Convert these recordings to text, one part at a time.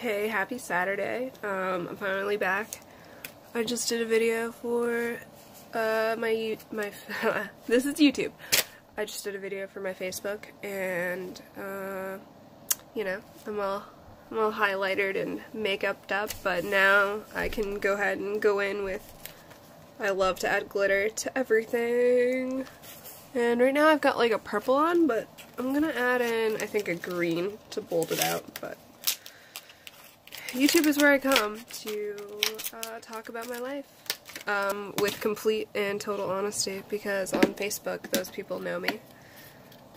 Hey, happy Saturday. I'm finally back. I just did a video for my this is YouTube. I just did a video for my Facebook, and you know, I'm all highlighted and make-upped up, but now I can go ahead and go in with, I love to add glitter to everything. And right now I've got like a purple on, but I'm gonna add in, I think, a green to bold it out. But YouTube is where I come to talk about my life with complete and total honesty, because on Facebook those people know me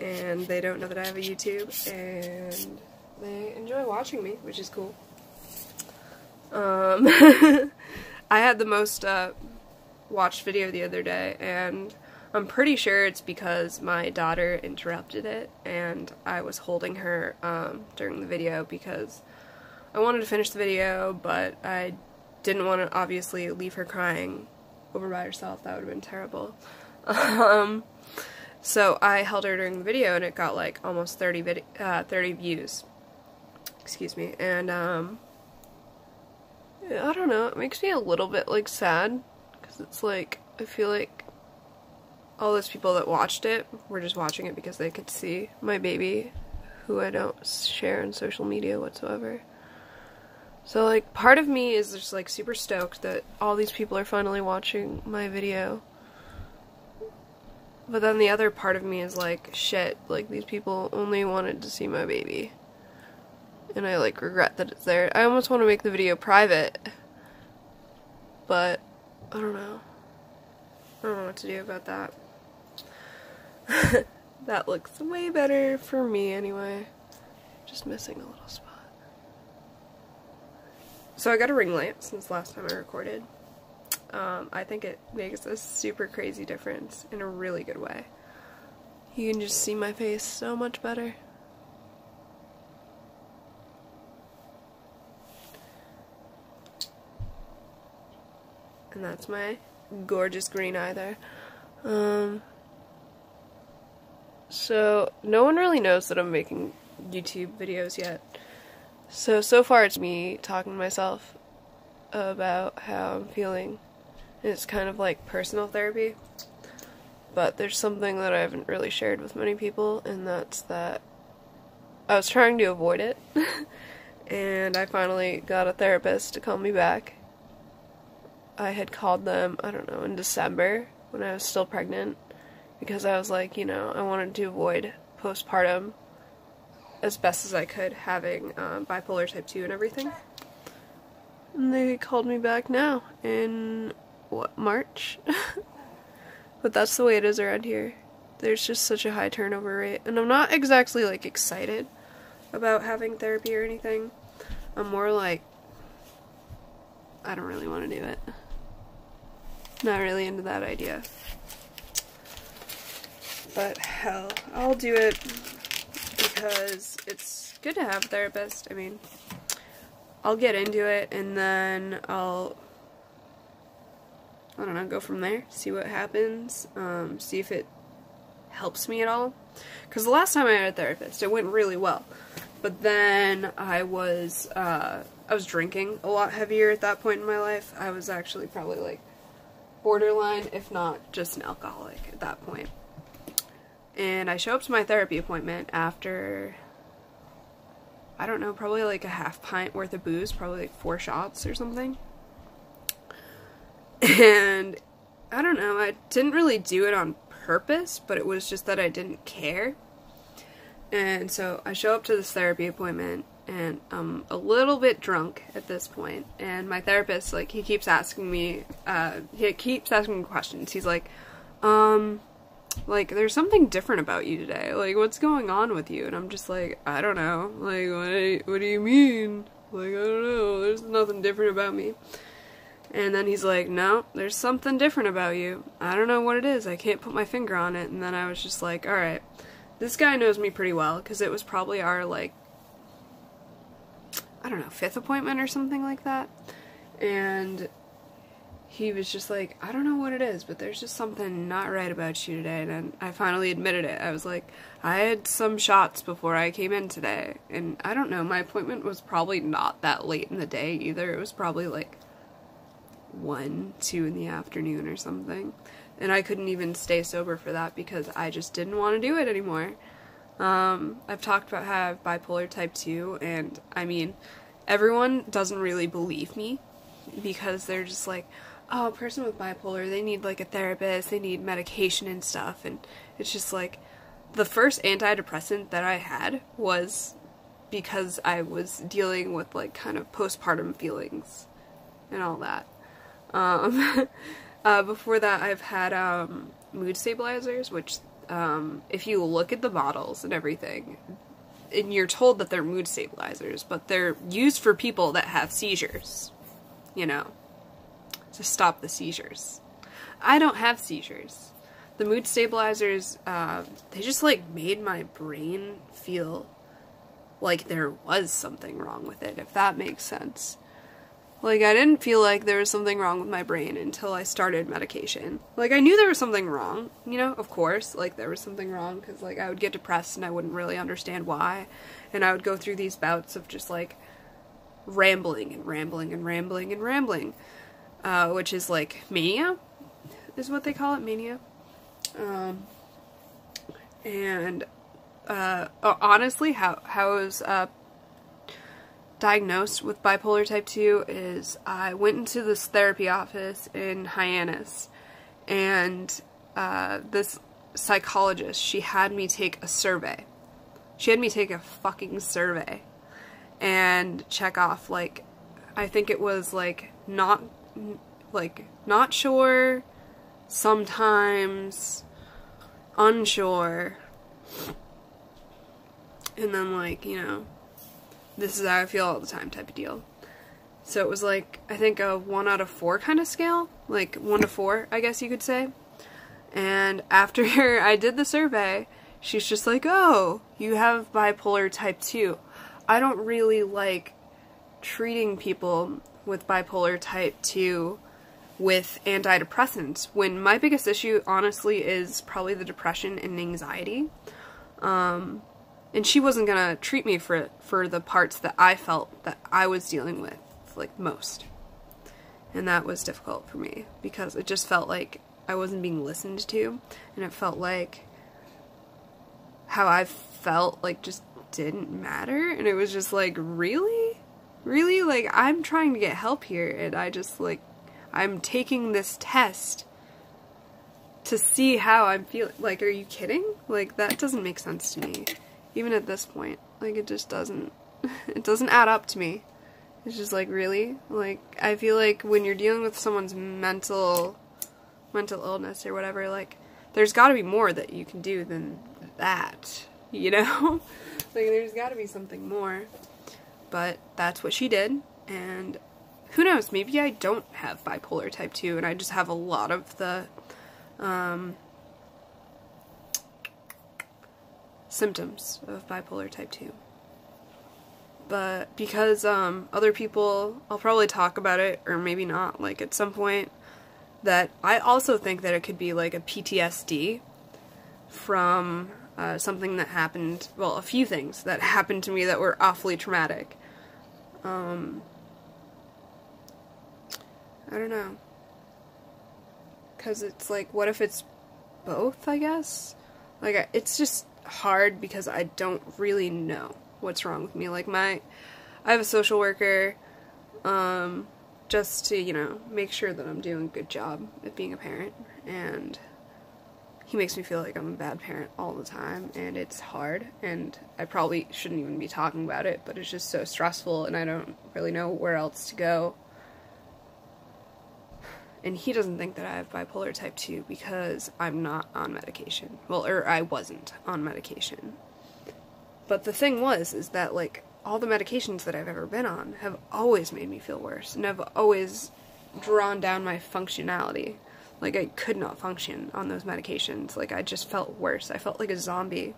and they don't know that I have a YouTube, and they enjoy watching me, which is cool. I had the most watched video the other day, and I'm pretty sure it's because my daughter interrupted it, and I was holding her during the video because I wanted to finish the video, but I didn't want to obviously leave her crying over by herself. That would have been terrible. So I held her during the video, and it got like almost 30 views. Excuse me. And I don't know, it makes me a little bit like sad, because it's like, I feel like all those people that watched it were just watching it because they could see my baby, who I don't share on social media whatsoever. So like, part of me is just like super stoked that all these people are finally watching my video. But then the other part of me is like, shit, like these people only wanted to see my baby. And I like regret that it's there. I almost want to make the video private, but I don't know. I don't know what to do about that. That looks way better for me anyway. Just missing a little spot. So I got a ring light since last time I recorded. I think it makes a super crazy difference in a really good way. You can just see my face so much better. And that's my gorgeous green eye there. So no one really knows that I'm making YouTube videos yet. So far it's me talking to myself about how I'm feeling. And it's kind of like personal therapy. But there's something that I haven't really shared with many people, and that's that I was trying to avoid it. And I finally got a therapist to call me back. I had called them, I don't know, in December when I was still pregnant, because I was like, you know, I wanted to avoid postpartum as best as I could, having bipolar type 2 and everything. And they called me back now in, what, March? But that's the way it is around here. There's just such a high turnover rate, and I'm not exactly like excited about having therapy or anything. I'm more like, I don't really want to do it. Not really into that idea. But hell, I'll do it because it's good to have a therapist. I mean, I'll get into it and then I'll, I don't know, go from there, see what happens, see if it helps me at all. Because the last time I had a therapist, it went really well. But then I was drinking a lot heavier at that point in my life. I was actually probably like borderline, if not just an alcoholic at that point. And I show up to my therapy appointment after, I don't know, probably like a half pint worth of booze, probably like 4 shots or something. And I don't know, I didn't really do it on purpose, but it was just that I didn't care. And so I show up to this therapy appointment, and I'm a little bit drunk at this point, and my therapist, like, he keeps asking me questions. He's like, there's something different about you today, like, what's going on with you? And I'm just like, I don't know, like, what do you mean? Like, I don't know, there's nothing different about me. And then he's like, no, there's something different about you. I don't know what it is, I can't put my finger on it. And then I was just like, alright, this guy knows me pretty well, because it was probably our, like, I don't know, 5th appointment or something like that. And he was just like, I don't know what it is, but there's just something not right about you today. And then I finally admitted it. I was like, I had some shots before I came in today. And I don't know, my appointment was probably not that late in the day either. It was probably like 1, 2 in the afternoon or something. And I couldn't even stay sober for that because I just didn't want to do it anymore. I've talked about how I have bipolar type 2, and I mean, everyone doesn't really believe me because they're just like, oh, a person with bipolar, they need like a therapist, they need medication and stuff, and it's just like, the first antidepressant that I had was because I was dealing with like kind of postpartum feelings and all that. Before that I've had mood stabilizers, which if you look at the bottles and everything, and you're told that they're mood stabilizers, but they're used for people that have seizures, you know, to stop the seizures. I don't have seizures. The mood stabilizers, they just like made my brain feel like there was something wrong with it, if that makes sense. Like, I didn't feel like there was something wrong with my brain until I started medication. Like, I knew there was something wrong, you know, of course, like, there was something wrong, because, like, I would get depressed and I wouldn't really understand why, and I would go through these bouts of just, like, rambling and rambling and rambling and rambling, which is, like, mania, is what they call it, mania. Honestly, how I was, diagnosed with bipolar type 2 is I went into this therapy office in Hyannis, and this psychologist, she had me take a survey. She had me take a fucking survey and check off, like, I think it was like not sure, sometimes, unsure, and then, like, you know, this is how I feel all the time type of deal. So it was like, I think a 1 out of 4 kind of scale, like 1 to 4, I guess you could say. And after I did the survey, she's just like, oh, you have bipolar type 2. I don't really like treating people with bipolar type 2 with antidepressants, when my biggest issue, honestly, is probably the depression and anxiety. And she wasn't gonna treat me for the parts that I felt that I was dealing with, like, most. And that was difficult for me, because it just felt like I wasn't being listened to, and it felt like how I felt, like, just didn't matter, and it was just like, really? Really? Like, I'm trying to get help here, and I just, like, I'm taking this test to see how I'm feeling. Like, are you kidding? Like, that doesn't make sense to me. Even at this point, like, it just doesn't, it doesn't add up to me. It's just like, really? Like, I feel like when you're dealing with someone's mental illness or whatever, like, there's gotta be more that you can do than that, you know? Like, there's gotta be something more. But that's what she did, and who knows, maybe I don't have bipolar type 2, and I just have a lot of the, symptoms of bipolar type 2. But because other people, I'll probably talk about it, or maybe not, like, at some point, that I also think that it could be like a PTSD from something that happened, well, a few things that happened to me that were awfully traumatic. I don't know. Because it's like, what if it's both, I guess? Like, it's just hard because I don't really know what's wrong with me. Like, I have a social worker, just to, you know, make sure that I'm doing a good job at being a parent, and he makes me feel like I'm a bad parent all the time, and it's hard, and I probably shouldn't even be talking about it, but it's just so stressful, and I don't really know where else to go. And he doesn't think that I have bipolar type 2 because I'm not on medication. Well, or I wasn't on medication. But the thing is that, like, all the medications that I've ever been on have always made me feel worse, and have always drawn down my functionality. Like, I could not function on those medications. Like, I just felt worse. I felt like a zombie.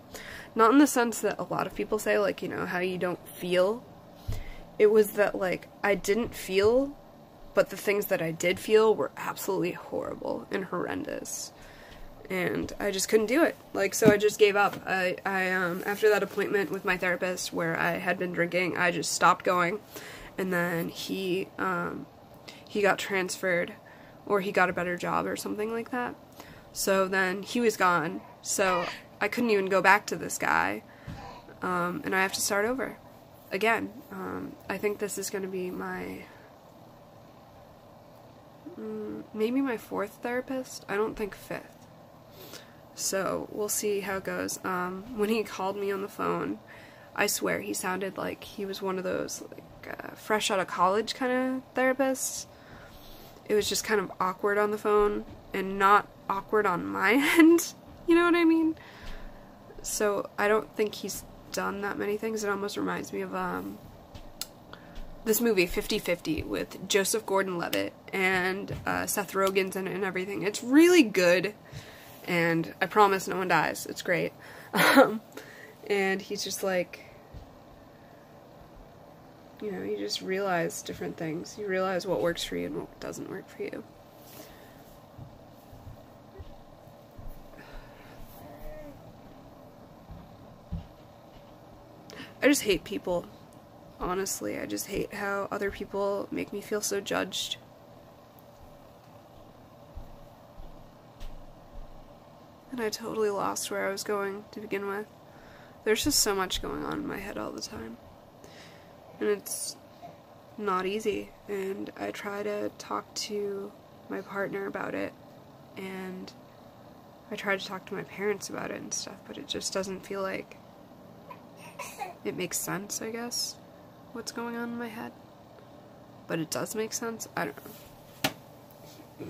Not in the sense that a lot of people say, like, you know, how you don't feel. It was that, like, I didn't feel But the things that I did feel were absolutely horrible and horrendous. And I just couldn't do it. Like, so I just gave up. I after that appointment with my therapist where I had been drinking, I just stopped going. And then he got transferred, or he got a better job or something like that. So then he was gone. So I couldn't even go back to this guy. And I have to start over again. I think this is going to be my, maybe my 4th therapist. I don't think 5th. So we'll see how it goes. When he called me on the phone, I swear he sounded like he was one of those like fresh out of college kind of therapists. It was just kind of awkward on the phone and not awkward on my end. You know what I mean? So I don't think he's done that many things. It almost reminds me of this movie 50-50 with Joseph Gordon-Levitt and Seth Rogen's in it and everything. It's really good. And I promise no one dies. It's great. And he's just like, you know, you just realize different things. You realize what works for you and what doesn't work for you. I just hate people. Honestly, I just hate how other people make me feel so judged. And I totally lost where I was going to begin with. There's just so much going on in my head all the time. And it's not easy. And I try to talk to my partner about it. And I try to talk to my parents about it and stuff. But it just doesn't feel like it makes sense, I guess, what's going on in my head. But it does make sense. I don't know.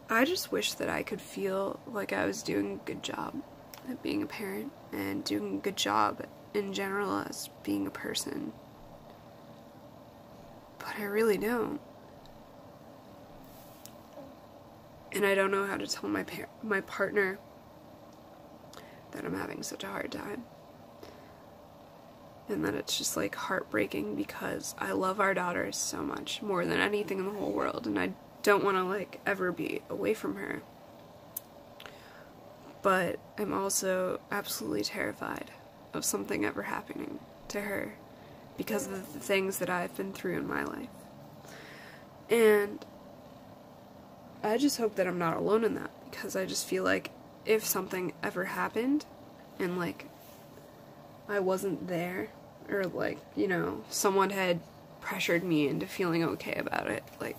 I just wish that I could feel like I was doing a good job at being a parent and doing a good job in general as being a person. But I really don't. And I don't know how to tell my partner that I'm having such a hard time. And that it's just like heartbreaking because I love our daughter so much, more than anything in the whole world, and I don't want to like ever be away from her. But I'm also absolutely terrified of something ever happening to her because of the things that I've been through in my life. And I just hope that I'm not alone in that, because I just feel like if something ever happened and like I wasn't there, or like, you know, someone had pressured me into feeling okay about it, like,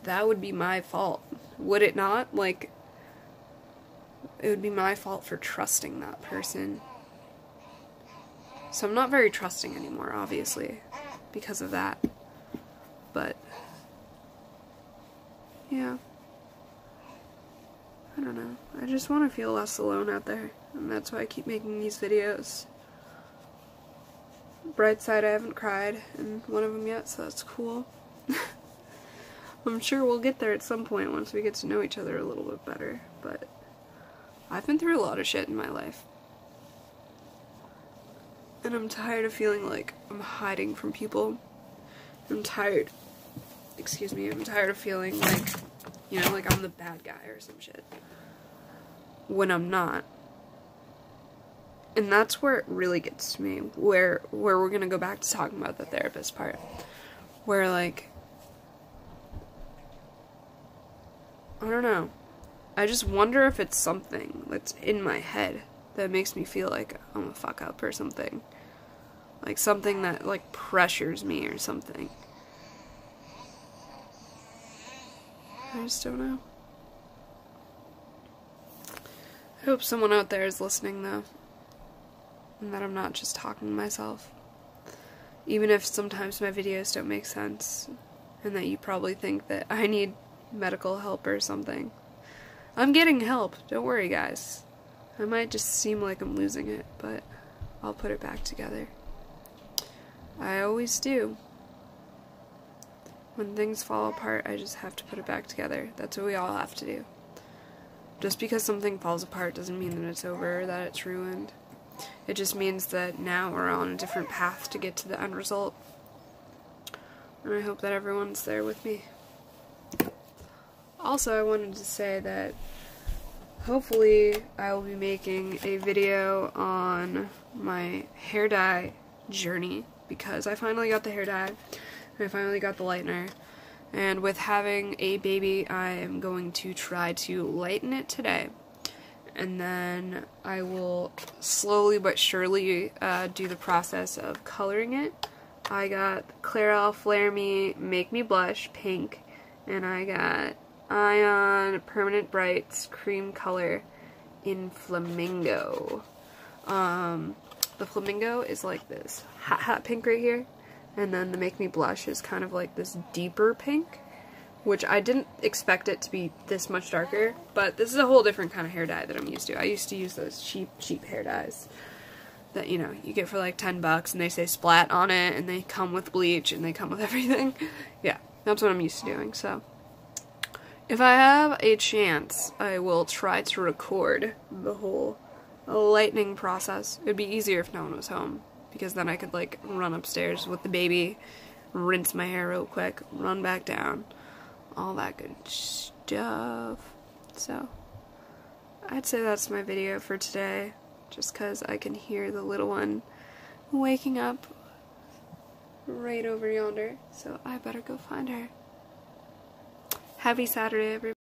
that would be my fault. Would it not? Like, it would be my fault for trusting that person. So I'm not very trusting anymore, obviously, because of that. But, yeah. I don't know. I just want to feel less alone out there. And that's why I keep making these videos. Bright side, I haven't cried in one of them yet, so that's cool. I'm sure we'll get there at some point once we get to know each other a little bit better, but I've been through a lot of shit in my life. And I'm tired of feeling like I'm hiding from people. I'm tired of feeling like, you know, like I'm the bad guy or some shit. When I'm not. And that's where it really gets to me, where we're gonna go back to talking about the therapist part. Where, like, I don't know. I just wonder if it's something that's in my head that makes me feel like I'm a fuck up or something. Like something that, like, pressures me or something. I just don't know. I hope someone out there is listening, though. And that I'm not just talking to myself. Even if sometimes my videos don't make sense. And that you probably think that I need medical help or something. I'm getting help. Don't worry, guys. I might just seem like I'm losing it, but I'll put it back together. I always do. When things fall apart, I just have to put it back together. That's what we all have to do. Just because something falls apart doesn't mean that it's over or that it's ruined. It just means that now we're on a different path to get to the end result. And I hope that everyone's there with me. Also, I wanted to say that hopefully I will be making a video on my hair dye journey, because I finally got the hair dye and I finally got the lightener, and with having a baby I am going to try to lighten it today, and then I will slowly but surely do the process of coloring it. I got Clairol Flare Me Make Me Blush pink, and I got Ion Permanent Brights cream color in Flamingo. The Flamingo is like this hot pink right here, and then the Make Me Blush is kind of like this deeper pink, which I didn't expect it to be this much darker, but this is a whole different kind of hair dye that I'm used to. I used to use those cheap hair dyes that, you know, you get for like $10 and they say splat on it and they come with bleach and they come with everything. Yeah, that's what I'm used to doing. So if I have a chance, I will try to record the whole lightening process. It'd be easier if no one was home, because then I could like run upstairs with the baby, rinse my hair real quick, run back down, all that good stuff. So I'd say that's my video for today, just because I can hear the little one waking up right over yonder, so I better go find her. Happy Saturday, everybody.